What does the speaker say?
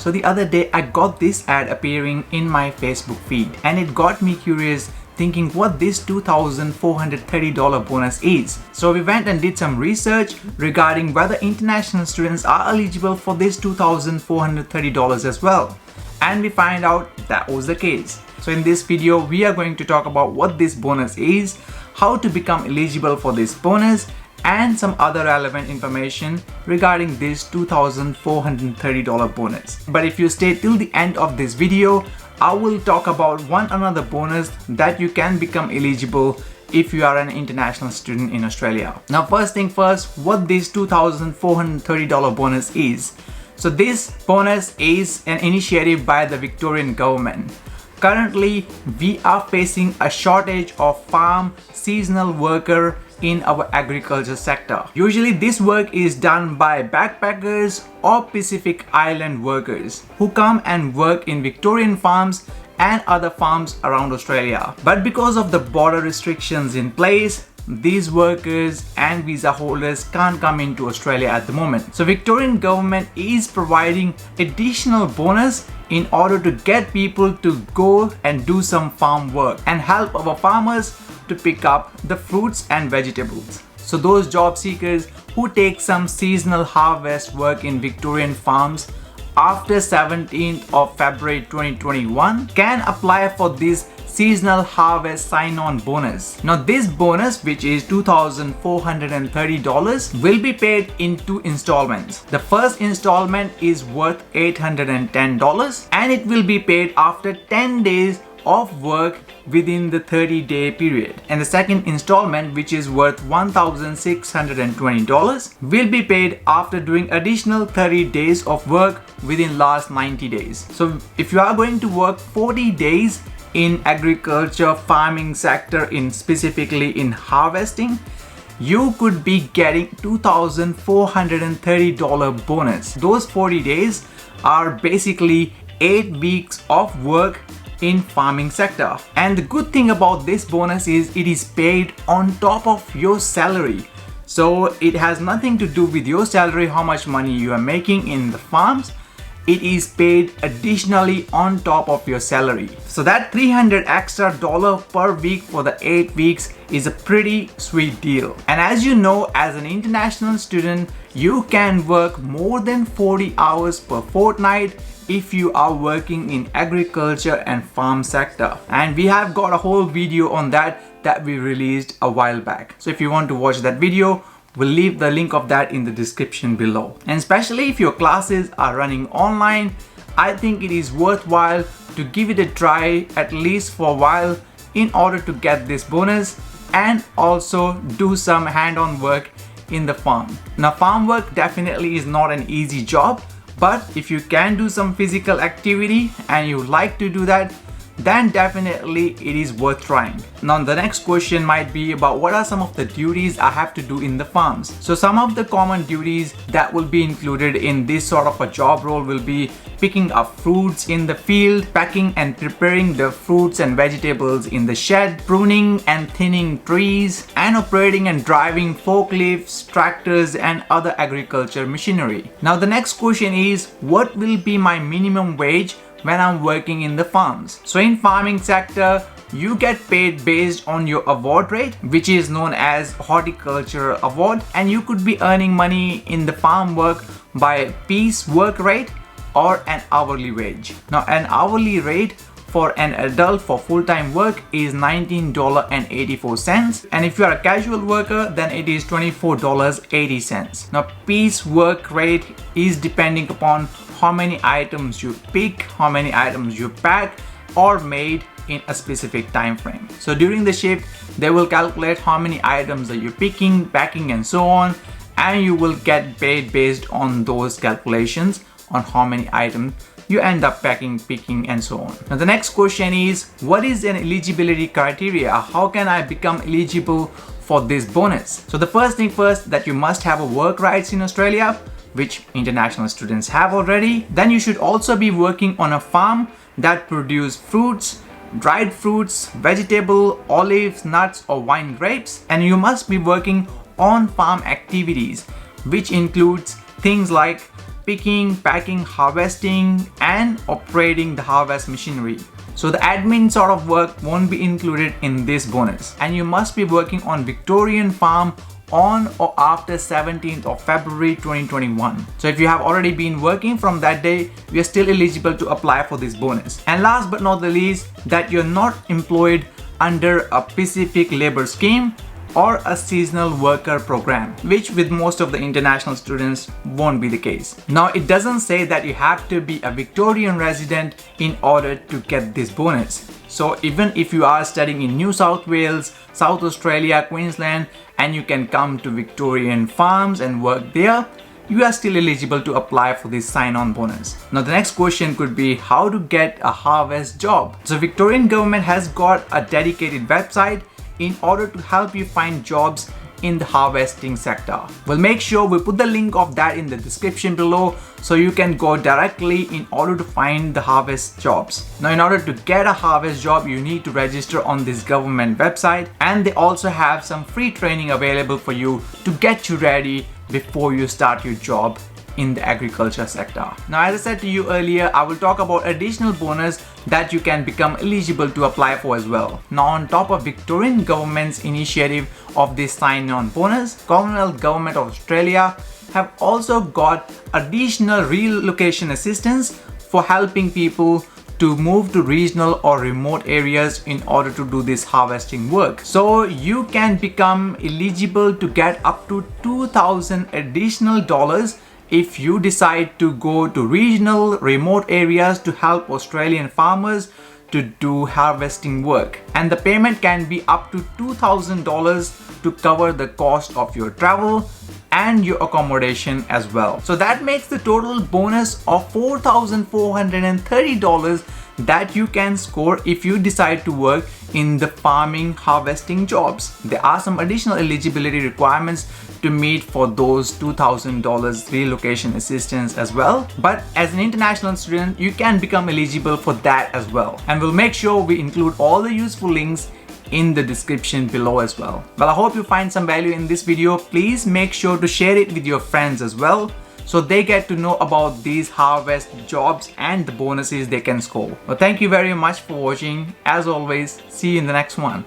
So the other day I got this ad appearing in my Facebook feed and it got me curious, thinking what this $2,430 bonus is. So we went and did some research regarding whether international students are eligible for this $2,430 as well. And we find out that was the case. So in this video, we are going to talk about what this bonus is, how to become eligible for this bonus, and some other relevant information regarding this $2,430 bonus. But if you stay till the end of this video, I will talk about one another bonus that you can become eligible if you are an international student in Australia. Now first thing first, what this $2,430 bonus is. So this bonus is an initiative by the Victorian government. Currently, we are facing a shortage of farm seasonal worker in our agriculture sector. Usually this work is done by backpackers or Pacific Island workers who come and work in Victorian farms and other farms around Australia. But because of the border restrictions in place, these workers and visa holders can't come into Australia at the moment. So Victorian government is providing additional bonus in order to get people to go and do some farm work and help our farmers to pick up the fruits and vegetables. So those job seekers who take some seasonal harvest work in Victorian farms after 17th of February 2021 can apply for this seasonal harvest sign-on bonus. Now this bonus, which is $2,430, will be paid in 2 installments. The first installment is worth $810 and it will be paid after 10 days of work within the 30-day period. And the second installment, which is worth $1,620, will be paid after doing additional 30 days of work within last 90 days. So if you are going to work 40 days in agriculture farming sector, in specifically in harvesting, you could be getting $2,430 bonus. Those 40 days are basically 8 weeks of work in farming sector. And the good thing about this bonus is it is paid on top of your salary. So it has nothing to do with your salary, how much money you are making in the farms. It is paid additionally on top of your salary. So that $300 extra per week for the 8 weeks is a pretty sweet deal. And as you know, as an international student, you can work more than 40 hours per fortnight if you are working in agriculture and farm sector. And we have got a whole video on that we released a while back. So if you want to watch that video, we'll leave the link of that in the description below. And especially if your classes are running online, I think it is worthwhile to give it a try at least for a while in order to get this bonus and also do some hand-on work in the farm. Now farm work definitely is not an easy job, but if you can do some physical activity and you like to do that, then definitely it is worth trying. Now the next question might be about what are some of the duties I have to do in the farms. So some of the common duties that will be included in this sort of a job role will be picking up fruits in the field, packing and preparing the fruits and vegetables in the shed, pruning and thinning trees, and operating and driving forklifts, tractors and other agriculture machinery. Now the next question is, what will be my minimum wage when I'm working in the farms? So in farming sector, you get paid based on your award rate, which is known as horticulture award, and you could be earning money in the farm work by piece work rate or an hourly wage. Now an hourly rate for an adult for full-time work is $19.84, and if you are a casual worker, then it is $24.80. Now piece work rate is depending upon how many items you pick, how many items you pack or made in a specific time frame. So during the shift, they will calculate how many items are you picking, packing and so on, and you will get paid based on those calculations on how many items you end up packing, picking and so on. Now the next question is, what is an eligibility criteria? How can I become eligible for this bonus? So the first thing first, that you must have a work rights in Australia, which international students have already. Then you should also be working on a farm that produce fruits, dried fruits, vegetable, olives, nuts or wine grapes. And you must be working on farm activities, which includes things like picking, packing, harvesting, and operating the harvest machinery. So the admin sort of work won't be included in this bonus. And you must be working on Victorian farm on or after 17th of February 2021. So if you have already been working from that day, you are still eligible to apply for this bonus. And last but not the least, that you're not employed under a Pacific labor scheme or a seasonal worker program, which with most of the international students won't be the case. Now, it doesn't say that you have to be a Victorian resident in order to get this bonus. So even if you are studying in New South Wales, South Australia, Queensland, and you can come to Victorian farms and work there, you are still eligible to apply for this sign-on bonus. Now the next question could be how to get a harvest job. So Victorian government has got a dedicated website in order to help you find jobs in the harvesting sector. We'll make sure we put the link of that in the description below so you can go directly in order to find the harvest jobs. Now in order to get a harvest job, you need to register on this government website, and they also have some free training available for you to get you ready before you start your job in the agriculture sector. Now, as I said to you earlier, I will talk about additional bonus that you can become eligible to apply for as well. Now, on top of Victorian government's initiative of this sign-on bonus, Commonwealth Government of Australia have also got additional relocation assistance for helping people to move to regional or remote areas in order to do this harvesting work. So you can become eligible to get up to $2,000 additional dollars if you decide to go to regional remote areas to help Australian farmers to do harvesting work. And the payment can be up to $2,000 to cover the cost of your travel and your accommodation as well. So that makes the total bonus of $4,430 that you can score if you decide to work in the farming harvesting jobs. There are some additional eligibility requirements to meet for those $2,000 relocation assistance as well. But as an international student, you can become eligible for that as well. And we'll make sure we include all the useful links in the description below as well. Well, I hope you find some value in this video. Please make sure to share it with your friends as well, so they get to know about these harvest jobs and the bonuses they can score. Well, thank you very much for watching. As always, see you in the next one.